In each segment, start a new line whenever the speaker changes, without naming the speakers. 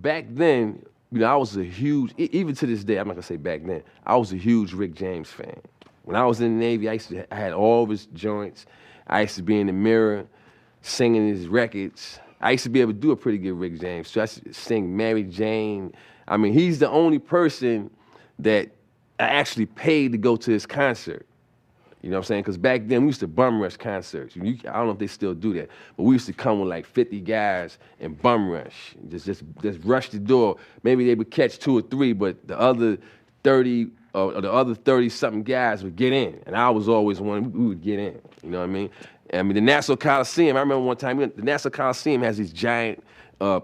back then, you know, I was a huge, even to this day, I'm not gonna say back then, I was a huge Rick James fan. When I was in the Navy, I had all of his joints. I used to be in the mirror singing his records. I used to be able to do a pretty good Rick James. So I used to sing Mary Jane. I mean, he's the only person that I actually paid to go to his concert. You know what I'm saying? Because back then we used to bum rush concerts. I don't know if they still do that, but we used to come with like 50 guys and bum rush, just rush the door. Maybe they would catch 2 or 3, but the other 30 or the other 30-something guys would get in, and I was always one. We would get in. You know what I mean? I mean the Nassau Coliseum. I remember one time the Nassau Coliseum has these giant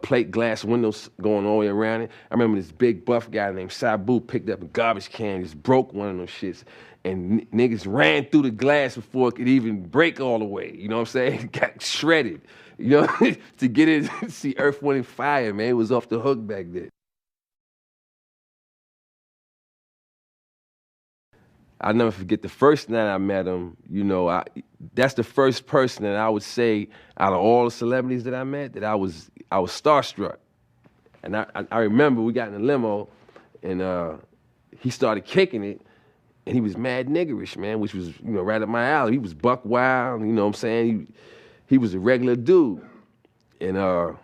plate glass windows going all the way around it. I remember this big buff guy named Sabu picked up a garbage can, just broke one of those shits, and niggas ran through the glass before it could even break all the way. You know what I'm saying? Got shredded. You know, to get in to see Earth, Wind, and Fire, man, it was off the hook back then. I'll never forget the first night I met him. You know, that's the first person that I would say out of all the celebrities that I met that I was starstruck. And I remember we got in a limo, and he started kicking it, and he was mad niggerish, man, which was, you know, right up my alley. He was buck wild, you know what I'm saying? He was a regular dude, and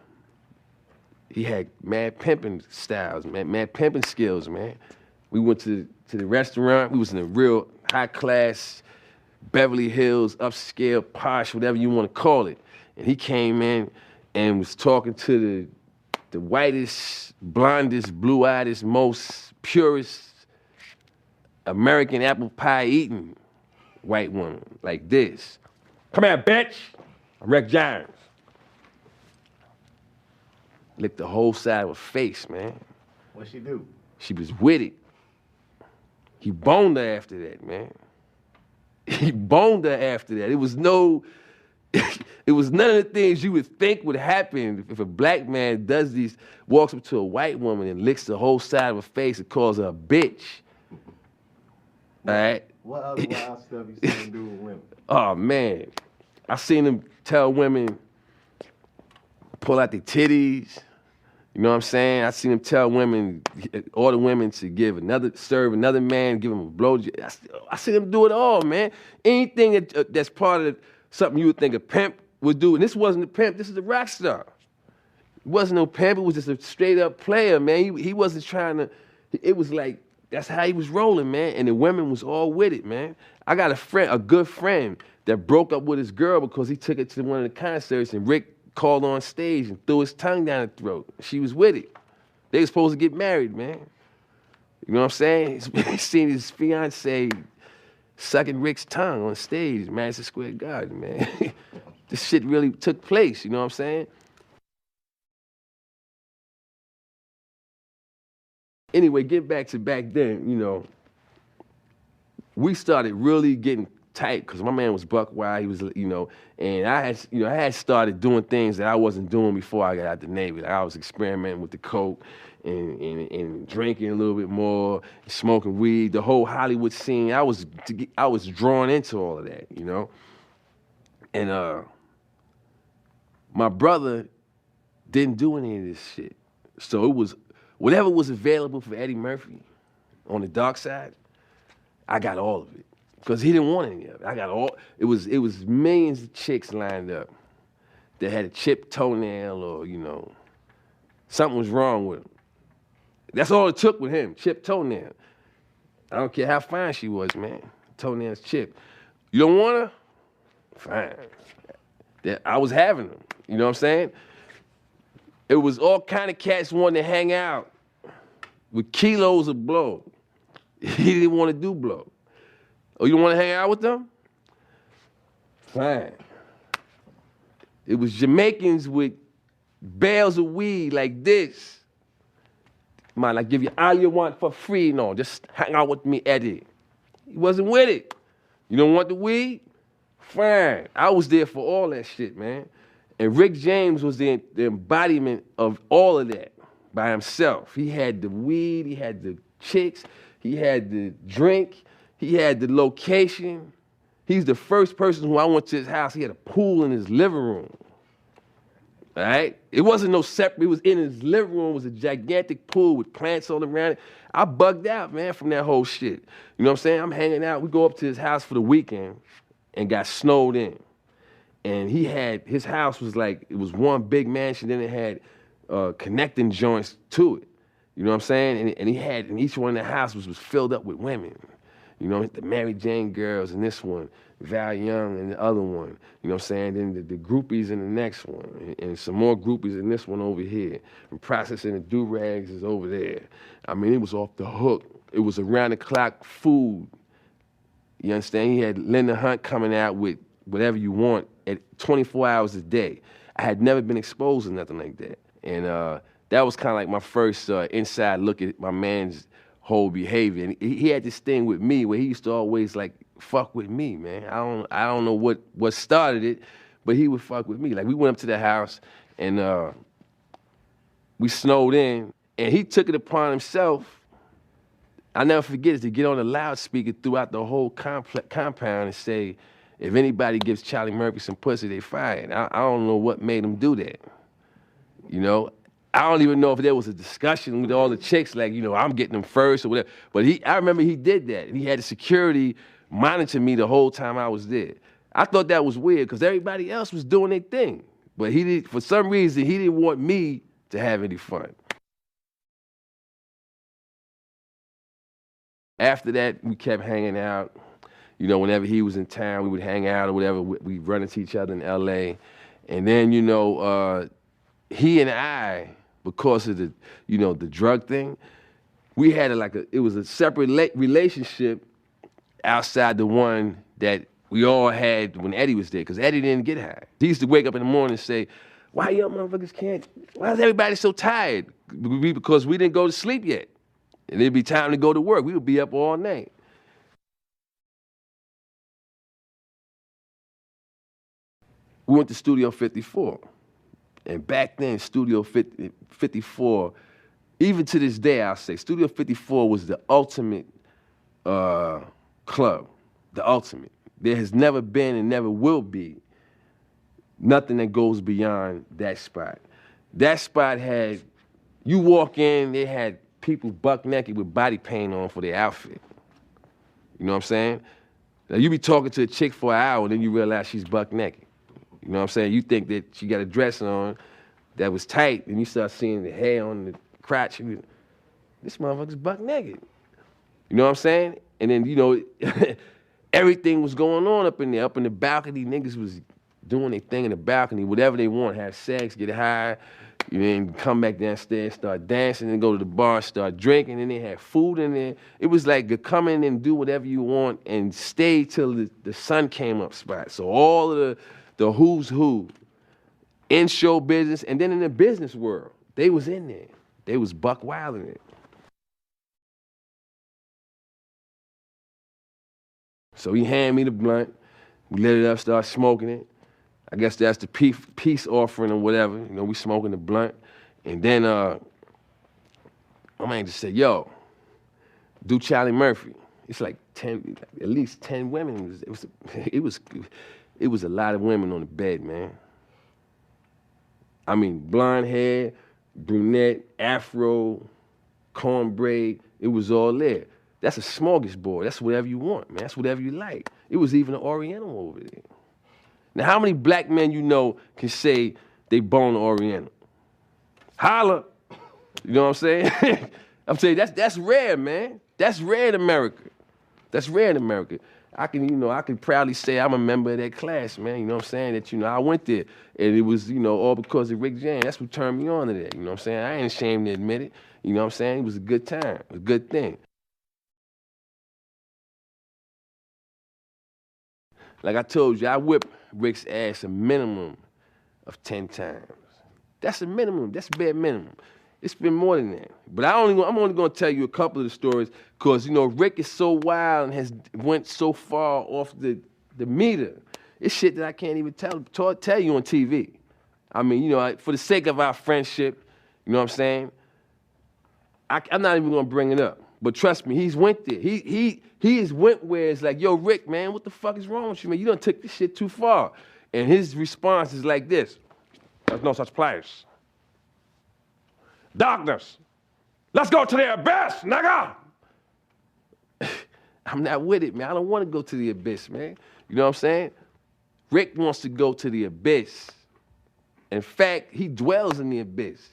he had mad pimping styles, mad pimping skills, man. We went to the restaurant. We was in a real high class, Beverly Hills, upscale, posh, whatever you want to call it. And he came in and was talking to the whitest, blondest, blue-eyedest, most purest American apple pie eating white woman, like this. Come here, bitch. I'm Rick James. Licked the whole side of her face, man.
What'd she do?
She was with it. He boned her after that, man. He boned her after that. It was none of the things you would think would happen if a black man does these, walks up to a white woman and licks the whole side of her face and calls her a bitch. All right?
What other wild stuff you seen him do with women?
Oh, man. I seen him tell women, pull out their titties. You know what I'm saying? I seen him tell women, order women to serve another man, give him a blowjob. I seen him do it all, man. Anything that's part of something you would think a pimp would do, and this wasn't a pimp, this is a rock star. It wasn't no pimp, it was just a straight up player, man. He wasn't trying to, it was like, that's how he was rolling, man, and the women was all with it, man. I got a good friend that broke up with his girl because he took it to one of the concerts, and Rick called on stage and threw his tongue down her throat. She was with it. They were supposed to get married, man. You know what I'm saying? He seen his fiance sucking Rick's tongue on stage, Madison Square Garden, man. This shit really took place, you know what I'm saying? Anyway, get back to back then, you know, we started really getting tight because my man was buck wild. He was, you know, and I had started doing things that I wasn't doing before I got out the Navy. Like I was experimenting with the coke and drinking a little bit more, smoking weed, the whole Hollywood scene. I was drawn into all of that, you know. And my brother didn't do any of this shit, so it was whatever was available for Eddie Murphy on the dark side. I got all of it. Because he didn't want any of it. I got all, it was millions of chicks lined up that had a chipped toenail or, you know, something was wrong with them. That's all it took with him, chipped toenail. I don't care how fine she was, man. Toenails chipped. You don't want her? Fine. I was having them, you know what I'm saying? It was all kind of cats wanting to hang out with kilos of blow. He didn't want to do blow. Oh, you don't want to hang out with them? Fine. It was Jamaicans with bales of weed like this. Man, I give you all you want for free. No, just hang out with me, Eddie. He wasn't with it. You don't want the weed? Fine. I was there for all that shit, man. And Rick James was the embodiment of all of that by himself. He had the weed, he had the chicks, he had the drink, he had the location. He's the first person who I went to his house. He had a pool in his living room. All right? It wasn't no separate. It was in his living room. It was a gigantic pool with plants all around it. I bugged out, man, from that whole shit. You know what I'm saying? I'm hanging out. We go up to his house for the weekend and got snowed in. And his house was like, it was one big mansion, then it had connecting joints to it. You know what I'm saying? And each one in the house was filled up with women. You know, the Mary Jane girls and this one, Val Young and the other one. You know what I'm saying? Then the groupies in the next one, and some more groupies in this one over here. And processing the do-rags is over there. I mean, it was off the hook. It was around-the-clock food. You understand? He had Linda Hunt coming out with whatever you want at 24 hours a day. I had never been exposed to nothing like that. And that was kind of like my first inside look at my man's whole behavior. And he had this thing with me where he used to always like fuck with me, man. I don't know what started it, but he would fuck with me. Like we went up to the house and we snowed in, and he took it upon himself. I'll never forget it, to get on the loudspeaker throughout the whole compound and say, if anybody gives Charlie Murphy some pussy, they fired. I don't know what made him do that. You know, I don't even know if there was a discussion with all the chicks, like, you know, I'm getting them first or whatever. But I remember he did that. And he had the security monitor me the whole time I was there. I thought that was weird because everybody else was doing their thing. But for some reason, he didn't want me to have any fun. After that, we kept hanging out. You know, whenever he was in town, we would hang out or whatever. We'd run into each other in L.A. And then, you know, he and I, because of the, you know, the drug thing, we had it was a separate relationship outside the one that we all had when Eddie was there, because Eddie didn't get high. He used to wake up in the morning and say, why y'all motherfuckers why is everybody so tired? Because we didn't go to sleep yet. And it'd be time to go to work. We would be up all night. We went to Studio 54. And back then, Studio 54, even to this day, I'll say, Studio 54 was the ultimate club, the ultimate. There has never been and never will be nothing that goes beyond that spot. That spot had, you walk in, they had people buck naked with body paint on for their outfit. You know what I'm saying? Now, you be talking to a chick for an hour, and then you realize she's buck naked. You know what I'm saying? You think that she got a dress on that was tight, and you start seeing the hair on the crotch, and this motherfucker's buck naked. You know what I'm saying? And then, you know, everything was going on up in there. Up in the balcony, niggas was doing their thing in the balcony, whatever they want, have sex, get high, you then come back downstairs, start dancing, and go to the bar, start drinking, and they had food in there. It was like a come in and do whatever you want and stay till the sun came up spot. So all of the who's who in show business and then in the business world, they was in there. They was buck wild in it. So he handed me the blunt, we lit it up, started smoking it. I guess that's the peace offering or whatever. You know, we smoking the blunt. And then my man just said, yo, do Charlie Murphy. It's like at least 10 women. It was a lot of women on the bed, man. I mean, blonde hair, brunette, afro, cornbread, it was all there. That's a smorgasbord. That's whatever you want, man. That's whatever you like. It was even an Oriental over there. Now, how many black men you know can say they bone Oriental? Holla. You know what I'm saying? I'm saying that's rare, man. That's rare in America. That's rare in America. I can proudly say I'm a member of that class, man. You know what I'm saying? That, you know, I went there, and it was, you know, all because of Rick James. That's what turned me on to that. You know what I'm saying? I ain't ashamed to admit it. You know what I'm saying? It was a good time, a good thing. Like I told you, I whipped Rick's ass a minimum of 10 times. That's a minimum. That's a bare minimum. It's been more than that. But I'm only going to tell you a couple of the stories because, you know, Rick is so wild and has went so far off the meter. It's shit that I can't even tell you on TV. I mean, you know, for the sake of our friendship, you know what I'm saying? I'm not even going to bring it up. But trust me, he's went there. He has went where it's like, yo, Rick, man, what the fuck is wrong with you, man? You done took this shit too far. And his response is like this. There's no such place. Darkness. Let's go to the abyss, nigga. I'm not with it, man. I don't want to go to the abyss, man. You know what I'm saying? Rick wants to go to the abyss. In fact, he dwells in the abyss.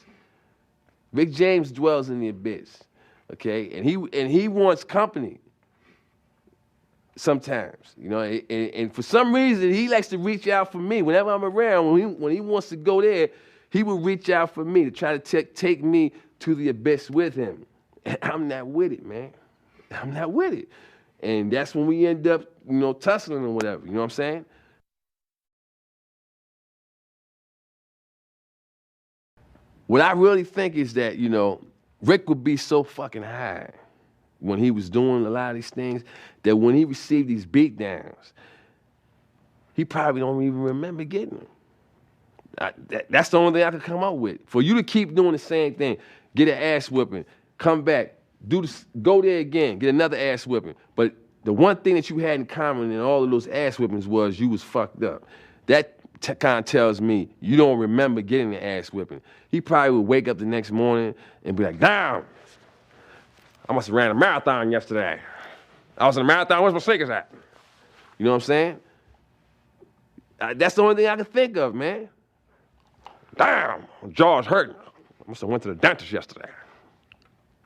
Rick James dwells in the abyss, okay? And he wants company sometimes, you know? And for some reason, he likes to reach out for me. Whenever I'm around, when he wants to go there, he will reach out for me to try to take me to the abyss with him. And I'm not with it, man. I'm not with it. And that's when we end up, you know, tussling or whatever, you know what I'm saying? What I really think is that, you know, Rick would be so fucking high when he was doing a lot of these things that when he received these beatdowns, he probably don't even remember getting them. That's the only thing I could come up with. For you to keep doing the same thing, get an ass whipping, come back, go there again, get another ass whipping. But the one thing that you had in common in all of those ass whippings was you was fucked up. That kind of tells me you don't remember getting the ass whipping. He probably would wake up the next morning and be like, damn, I must have ran a marathon yesterday. I was in a marathon, where's my sneakers at? You know what I'm saying? That's the only thing I can think of, man. Damn, my jaw's hurting. I must have went to the dentist yesterday.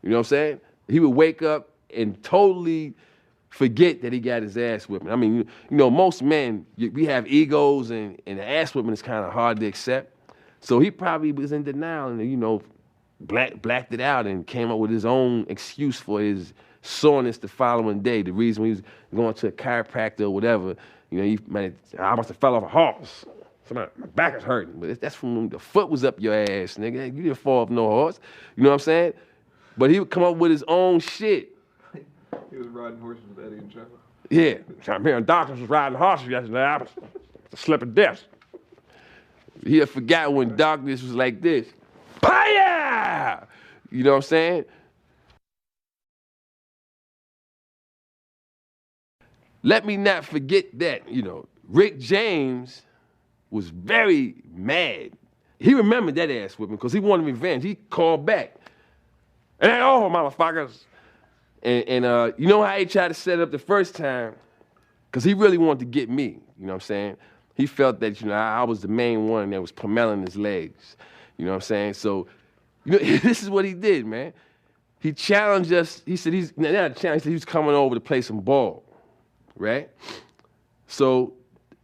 You know what I'm saying? He would wake up and totally forget that he got his ass whipping. I mean, you know, most men, we have egos, and the ass whipping is kind of hard to accept. So he probably was in denial and, you know, blacked it out and came up with his own excuse for his soreness the following day. The reason he was going to a chiropractor or whatever, you know, I must have fell off a horse. My back is hurting. But that's from when the foot was up your ass, nigga. You didn't fall off no horse. You know what I'm saying? But he would come up with his own shit.
He was riding horses with Eddie and Trevor.
Yeah. I'm hearing doctors was riding horses yesterday. I was a slip of disc. He had forgot when darkness was like this. Fire! You know what I'm saying? Let me not forget that, you know, Rick James was very mad. He remembered that ass whipping because he wanted revenge. He called back. It ain't over, motherfuckers. And you know how he tried to set it up the first time? Because he really wanted to get me, you know what I'm saying? He felt that, you know, I was the main one that was pommeling his legs, you know what I'm saying? So, you know, this is what he did, man. He challenged us. He said not a challenge, he said he was coming over to play some ball, right? So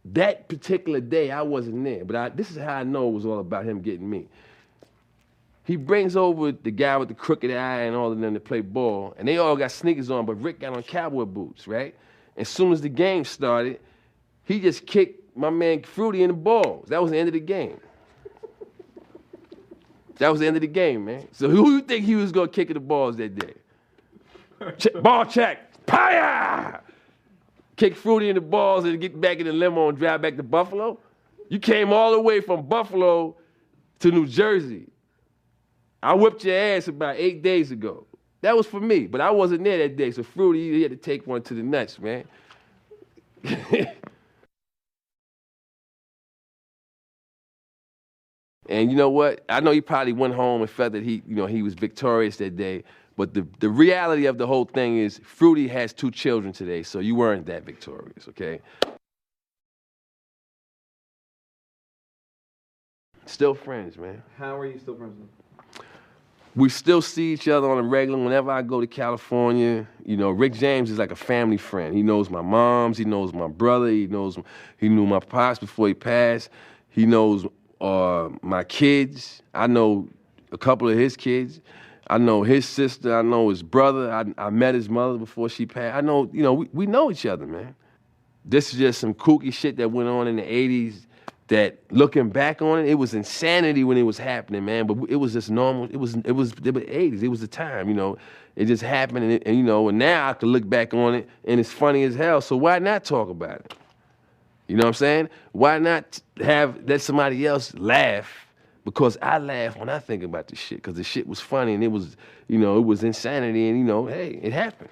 that particular day, I wasn't there, but this is how I know it was all about him getting me. He brings over the guy with the crooked eye and all of them to play ball, and they all got sneakers on, but Rick got on cowboy boots, right? As soon as the game started, he just kicked my man Fruity in the balls. That was the end of the game. That was the end of the game, man. So who you think he was gonna kick in the balls that day? Ball check, fire! Kick Fruity in the balls and get back in the limo and drive back to Buffalo? You came all the way from Buffalo to New Jersey. I whipped your ass about 8 days ago. That was for me, but I wasn't there that day, so Fruity, he had to take one to the nuts, man. And you know what? I know he probably went home and felt that he was victorious that day, but the reality of the whole thing is Fruity has 2 children today, so you weren't that victorious, okay? Still friends, man.
How are you still friends with him?
We still see each other on a regular. Whenever I go to California, you know, Rick James is like a family friend. He knows my moms, he knows my brother, he knew my pops before he passed. He knows my kids. I know a couple of his kids. I know his sister. I know his brother. I met his mother before she passed. I know, you know, we know each other, man. This is just some kooky shit that went on in the 80s that looking back on it, it was insanity when it was happening, man. But it was just normal. It was the 80s. It was the time, you know. It just happened, and you know, and now I can look back on it, and it's funny as hell. So why not talk about it? You know what I'm saying? Why not let somebody else laugh? Because I laugh when I think about the shit, because the shit was funny, and it was, you know, it was insanity, and you know, hey, it happened.